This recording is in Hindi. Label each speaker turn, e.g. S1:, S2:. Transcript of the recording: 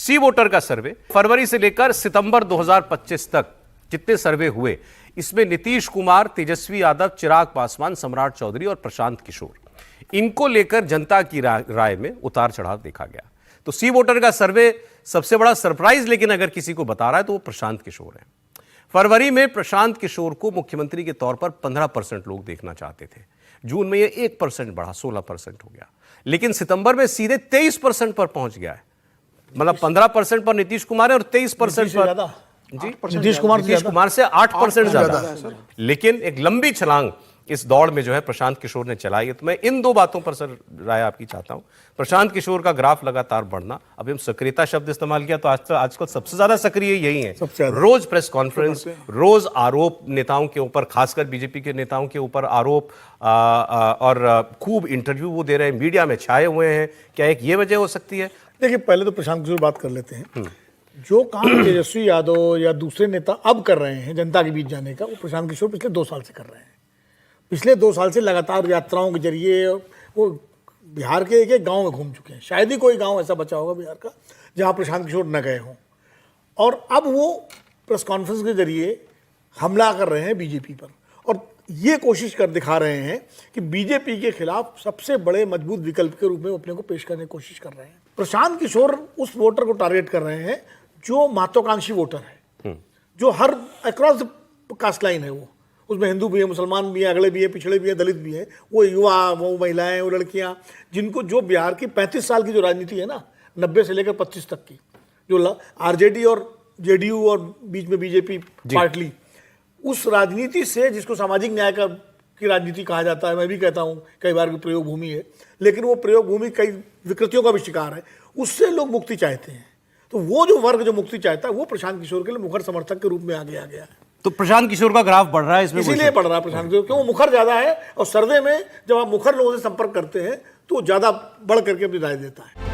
S1: सी वोटर का सर्वे फरवरी से लेकर सितंबर 2025 तक जितने सर्वे हुए, इसमें नीतीश कुमार, तेजस्वी यादव, चिराग पासवान, सम्राट चौधरी और प्रशांत किशोर, इनको लेकर जनता की राय में उतार चढ़ाव देखा गया। तो सी वोटर का सर्वे सबसे बड़ा सरप्राइज लेकिन अगर किसी को बता रहा है तो वो प्रशांत किशोर है। फरवरी में प्रशांत किशोर को मुख्यमंत्री के तौर पर 15% लोग देखना चाहते थे। जून में ये 1% बढ़ा, 16% हो गया, लेकिन सितंबर में सीधे 23% पर पहुंच गया है। मतलब 15% पर नीतीश कुमार है और 23% पर जी नीतीश कुमार से 8% ज्यादा। लेकिन एक लंबी छलांग इस दौड़ में जो है प्रशांत किशोर ने चलाई है। तो मैं इन दो बातों पर सर राय आपकी चाहता हूं। प्रशांत किशोर का ग्राफ लगातार बढ़ना, अभी हम सक्रियता शब्द इस्तेमाल किया तो आजकल सबसे ज्यादा सक्रिय यही है। रोज प्रेस कॉन्फ्रेंस, रोज आरोप नेताओं के ऊपर, खासकर बीजेपी के नेताओं के ऊपर आरोप, और खूब इंटरव्यू वो दे रहे हैं, मीडिया में छाए हुए हैं। क्या एक ये वजह हो सकती है?
S2: देखिए, पहले तो प्रशांत किशोर बात कर लेते हैं। जो काम तेजस्वी यादव या दूसरे नेता अब कर रहे हैं जनता के बीच जाने का, वो प्रशांत किशोर पिछले 2 साल से कर रहे हैं। पिछले 2 साल से लगातार यात्राओं के जरिए वो बिहार के एक गांव में घूम चुके हैं। शायद ही कोई गांव ऐसा बचा होगा बिहार का जहां प्रशांत किशोर न गए हों। और अब वो प्रेस कॉन्फ्रेंस के जरिए हमला कर रहे हैं बीजेपी पर, और ये कोशिश कर दिखा रहे हैं कि बीजेपी के खिलाफ सबसे बड़े मजबूत विकल्प के रूप में अपने को पेश करने की कोशिश कर रहे हैं। प्रशांत किशोर उस वोटर को टारगेट कर रहे हैं जो महत्वाकांक्षी वोटर है, जो हर अक्रॉस द कास्ट लाइन है। वो उसमें हिंदू भी है, मुसलमान भी है, अगले भी है, पिछड़े भी है, दलित भी है, वो युवा, वो महिलाएं, वो लड़कियां, जिनको जो बिहार की 35 साल की जो राजनीति है ना, 90 से लेकर 25 तक की, जो आरजेडी और जेडीयू और बीच में बीजेपी पार्टली, उस राजनीति से, जिसको सामाजिक न्याय की राजनीति कहा जाता है, मैं भी कहता हूँ कई बार की प्रयोग भूमि है, लेकिन वो प्रयोग भूमि कई विकृतियों का भी शिकार है, उससे लोग मुक्ति चाहते हैं। तो वो जो वर्ग जो मुक्ति चाहता है, वो प्रशांत किशोर के लिए मुखर समर्थक के रूप में आगे आ गया है।
S1: तो प्रशांत किशोर का ग्राफ बढ़ रहा है इसमें,
S2: इसीलिए बढ़ रहा है प्रशांत किशोर, क्यों? मुखर ज्यादा है, और सर्वे में जब आप मुखर लोगों से संपर्क करते हैं तो ज्यादा बढ़ करके अपनी राय देता है।